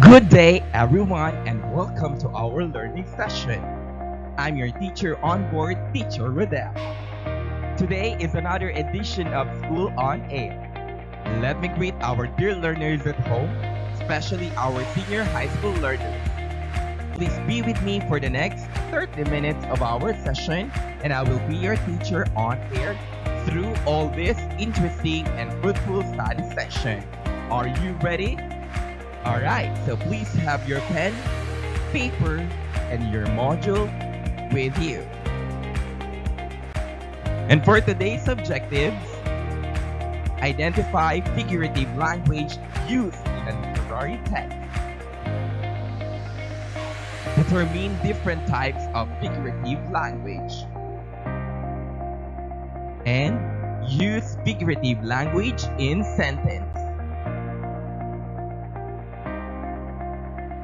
Good day, everyone, and welcome to our learning session. I'm your teacher on board, Teacher Rodel. Today is another edition of School on Air. Let me greet our dear learners at home, especially our senior high school learners. Please be with me for the next 30 minutes of our session, and I will be your teacher on air through all this interesting and fruitful study session. Are you ready? Alright, so please have your pen, paper, and your module with you. And for today's objectives, identify figurative language used in a literary text. Determine different types of figurative language. And use figurative language in sentence.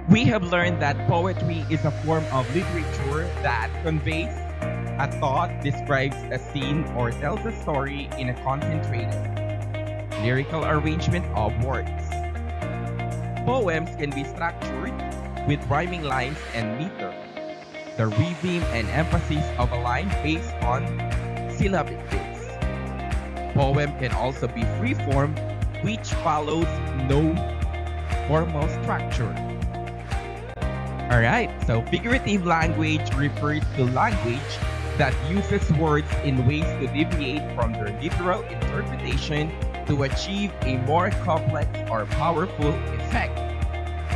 We have learned that poetry is a form of literature that conveys a thought, describes a scene, or tells a story in a concentrated, lyrical arrangement of words. Poems can be structured with rhyming lines and meter, the rhythm and emphasis of a line based on syllabic beats. Poem can also be free form, which follows no formal structure. Alright, so figurative language refers to language that uses words in ways to deviate from their literal interpretation to achieve a more complex or powerful effect.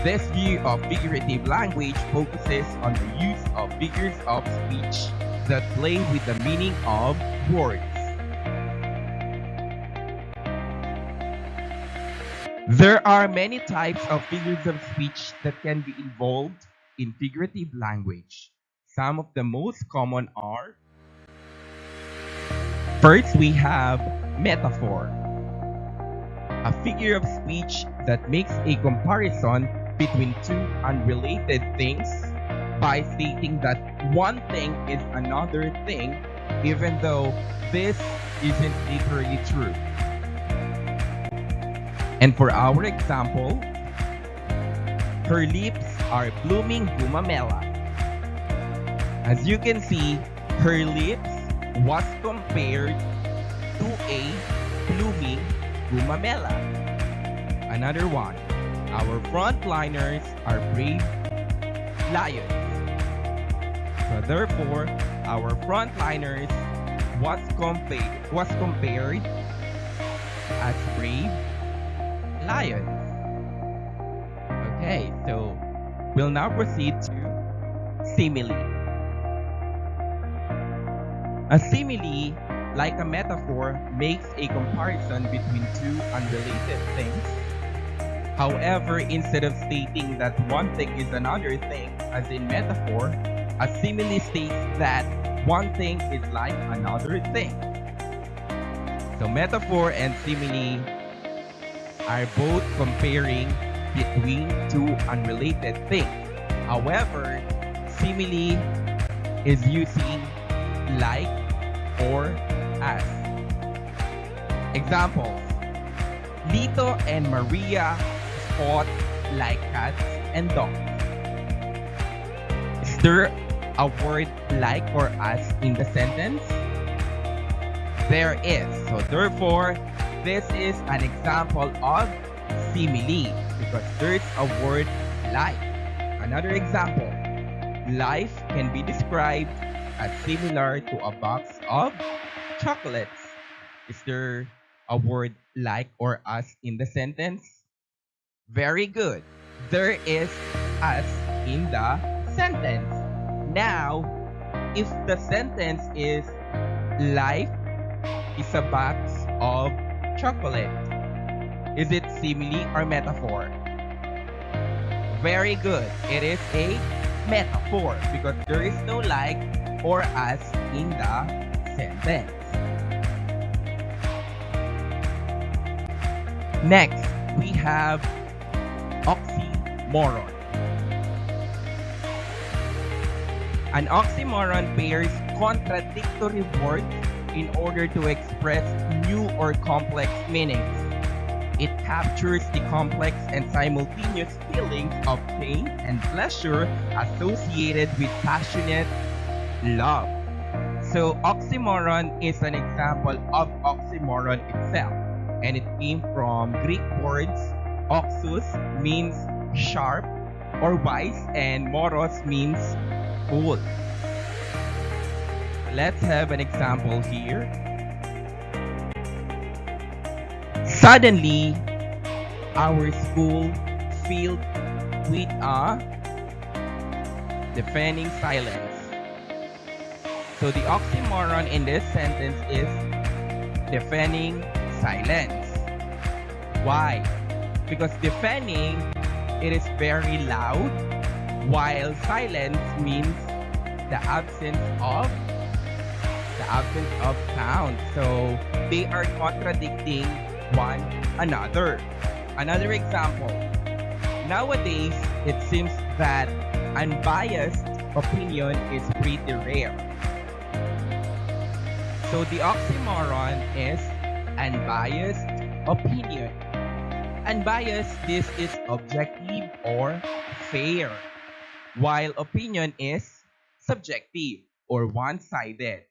This view of figurative language focuses on the use of figures of speech that play with the meaning of words. There are many types of figures of speech that can be involved in figurative language. Some of the most common are: first, we have metaphor, a figure of speech that makes a comparison between two unrelated things by stating that one thing is another thing, even though this isn't literally true. And for our example, her lips are blooming gumamela. As you can see, her lips was compared to a blooming gumamela. Another one, our frontliners are brave lions. So therefore, our frontliners was compared as brave lions. Okay, so we'll now proceed to simile. A simile, like a metaphor, makes a comparison between two unrelated things. However, instead of stating that one thing is another thing, as in metaphor, a simile states that one thing is like another thing. So metaphor and simile are both comparing between two unrelated things. However, simile is using like or as. Examples: Lito and Maria fought like cats and dogs. Is there a word like or as in the sentence? There is. So therefore, this is an example of simile because there's a word like. Another example: life can be described as similar to a box of chocolates. Is there a word like or as in the sentence? Very good. There is as in the sentence. Now, if the sentence is life is a box of chocolate, is it simile or metaphor? Very good. It is a metaphor because there is no like or as in the sentence. Next, we have oxymoron. An oxymoron pairs contradictory words in order to express new or complex meanings. It captures the complex and simultaneous feelings of pain and pleasure associated with passionate love. So, oxymoron is an example of oxymoron itself, and it came from Greek words oxus means sharp or wise, and moros means fool. Let's have an example here. Suddenly, our school filled with a deafening silence. So the oxymoron in this sentence is deafening silence. Why? Because deafening, it is very loud, while silence means the absence of sound. So they are contradicting one another. Another example. Nowadays, it seems that unbiased opinion is pretty rare. So the oxymoron is unbiased opinion. Unbiased, this is objective or fair, while opinion is subjective or one-sided.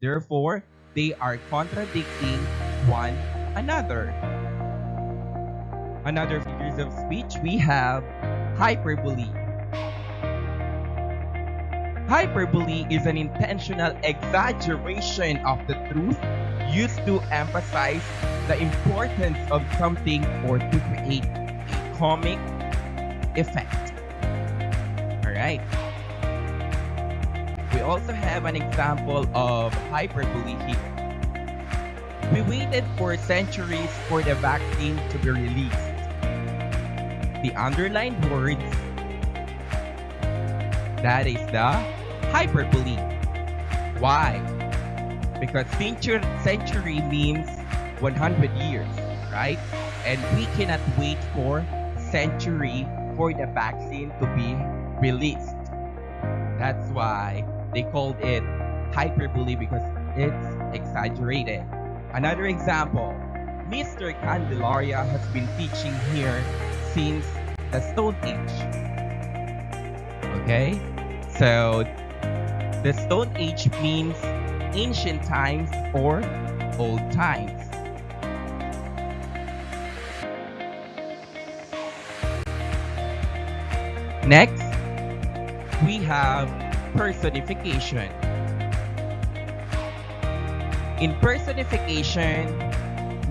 Therefore, they are contradicting one another. Another figures of speech, we have hyperbole. Hyperbole is an intentional exaggeration of the truth used to emphasize the importance of something or to create a comic effect. Alright. We also have an example of hyperbole here. We waited for centuries for the vaccine to be released. The underlined words, that is the hyperbole. Why? Because century means 100 years, right? And we cannot wait for century for the vaccine to be released. That's why they called it hyperbole, because it's exaggerated. Another example, Mr. Candelaria has been teaching here since the Stone Age. Okay? So, the Stone Age means ancient times or old times. Next, we have personification. In personification,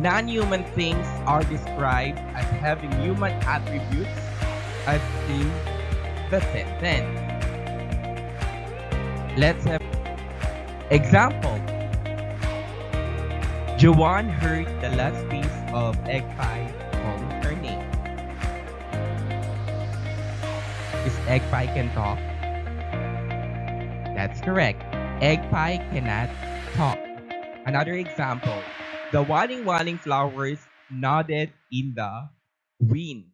non-human things are described as having human attributes as in the sentence. Let's have example. Joanne heard the last piece of egg pie calling her name. Is egg pie can talk? That's correct. Egg pie cannot talk. Another example. The waling-waling flowers nodded in the wind.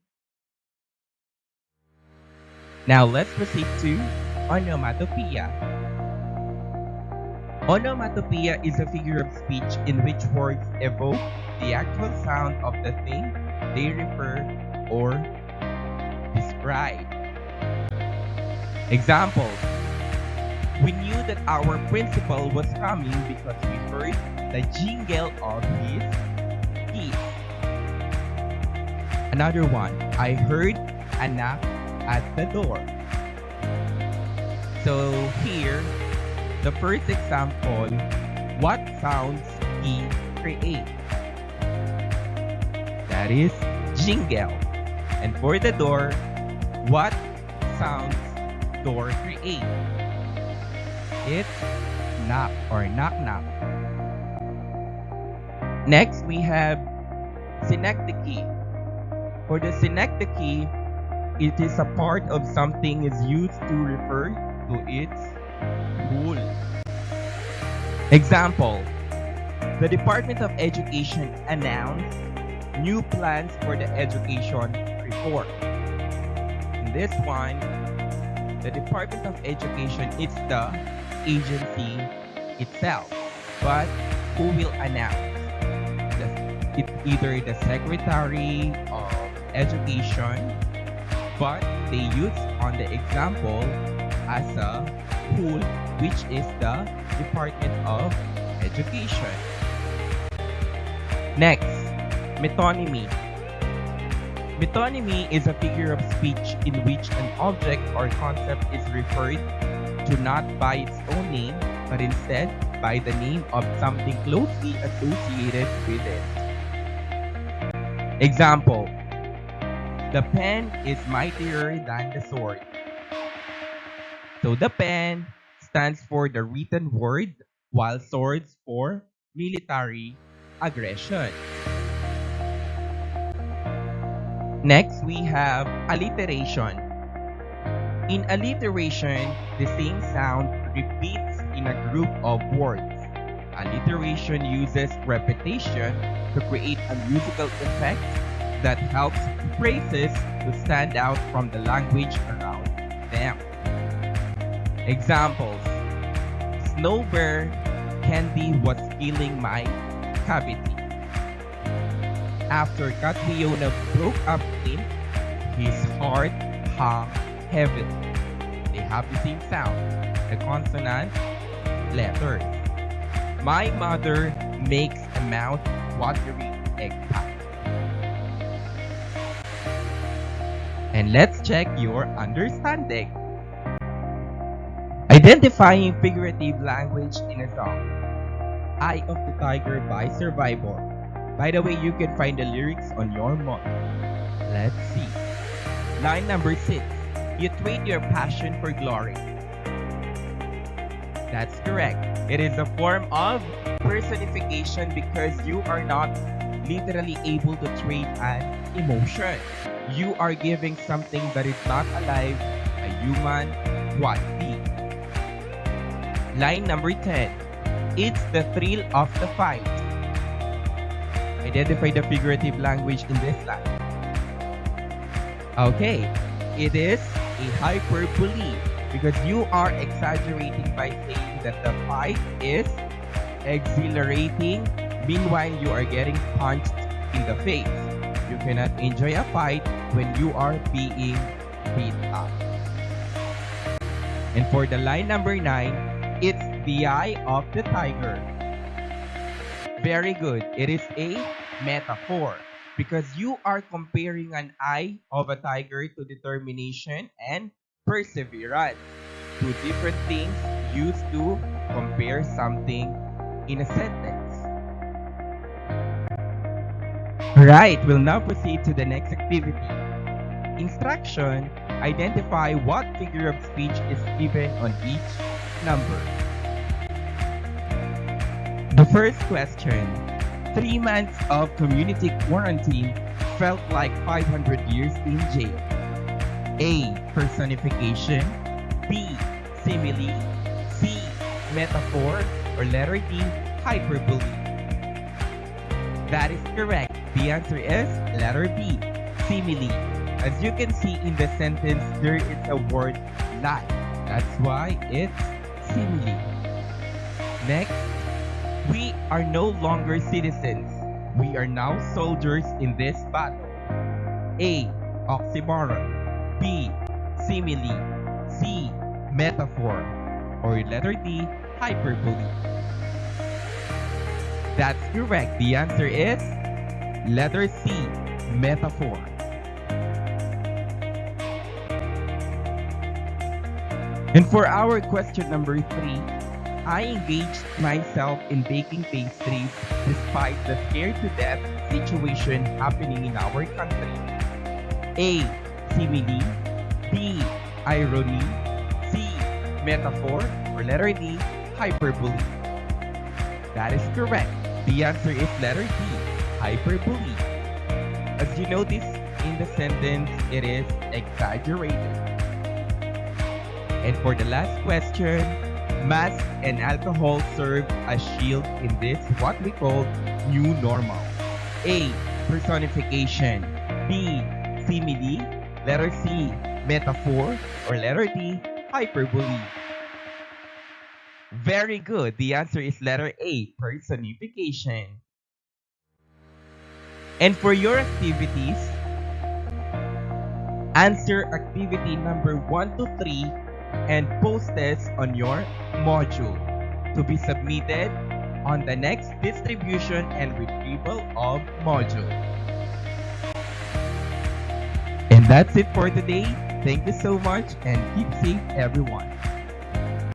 Now let's proceed to onomatopoeia. Onomatopoeia is a figure of speech in which words evoke the actual sound of the thing they refer or describe. Examples. We knew that our principal was coming because we heard the jingle of his keys. Another one. I heard a knock at the door. So here, the first example, what sounds he create? That is jingle. And for the door, what sounds door create? It's knock or knock knock. Next, we have Synecdoche. For the Synecdoche, it is a part of something is used to refer to its whole. Example, the Department of Education announced new plans for the education reform. In this one, the Department of Education is the agency itself, but who will announce? It's either the Secretary of Education, but they use on the example as a whole, which is the Department of Education. Next, metonymy. Metonymy is a figure of speech in which an object or concept is referred to not by its own name, but instead by the name of something closely associated with it. Example: the pen is mightier than the sword. So the pen stands for the written word, while swords for military aggression. Next, we have alliteration. In alliteration, the same sound repeats in a group of words. Alliteration uses repetition to create a musical effect that helps phrases to stand out from the language around them. Examples: snow bear candy was filling my cavity. After Catriona broke up with him, his heart hung heavily. They have the same sound, the consonant letters. My mother makes a mouth-watering egg pie. And let's check your understanding. Identifying figurative language in a song. Eye of the Tiger by Survivor. By the way, you can find the lyrics on your monitor. Let's see. Line number 6. You trade your passion for glory. That's correct. It is a form of personification because you are not literally able to trade an emotion. You are giving something that is not alive, a human quality. Line number 10. It's the thrill of the fight. Identify the figurative language in this line. Okay, it is a hyperbole because you are exaggerating by saying that the fight is exhilarating. Meanwhile, you are getting punched in the face. You cannot enjoy a fight when you are being beat up. And for the line number 9, it's the eye of the tiger. Very good. It is a metaphor because you are comparing an eye of a tiger to determination and perseverance. Two different things used to compare something in a sentence. Right, we'll now proceed to the next activity. Instruction: identify what figure of speech is given on each number. The first question: 3 months of community quarantine felt like 500 years in jail. A. Personification. B. Simile. C. Metaphor. Or letter D. Hyperbole. That is correct. The answer is letter B. Simile. As you can see in the sentence, there is a word like. That's why it's simile. Next. We are no longer citizens. We are now soldiers in this battle. A. Oxymoron. B. Simile. C. Metaphor. Or letter D. Hyperbole. That's correct. The answer is letter C. Metaphor. And for our question number 3, I engaged myself in baking pastries despite the scared-to-death situation happening in our country. A. Simile. B. Irony. C. Metaphor. Or letter D. Hyperbole. That is correct. The answer is letter D. Hyperbole. As you notice in the sentence, it is exaggerated. And for the last question, mask and alcohol serve as shield in this what we call new normal. A. Personification. B. Simile. Letter C. Metaphor. Or letter D. Hyperbole. Very good. The answer is letter A. Personification. And for your activities, answer activity number 1 to 3 and post this on your module to be submitted on the next distribution and retrieval of module. And that's it for today. Thank you so much and keep safe, everyone.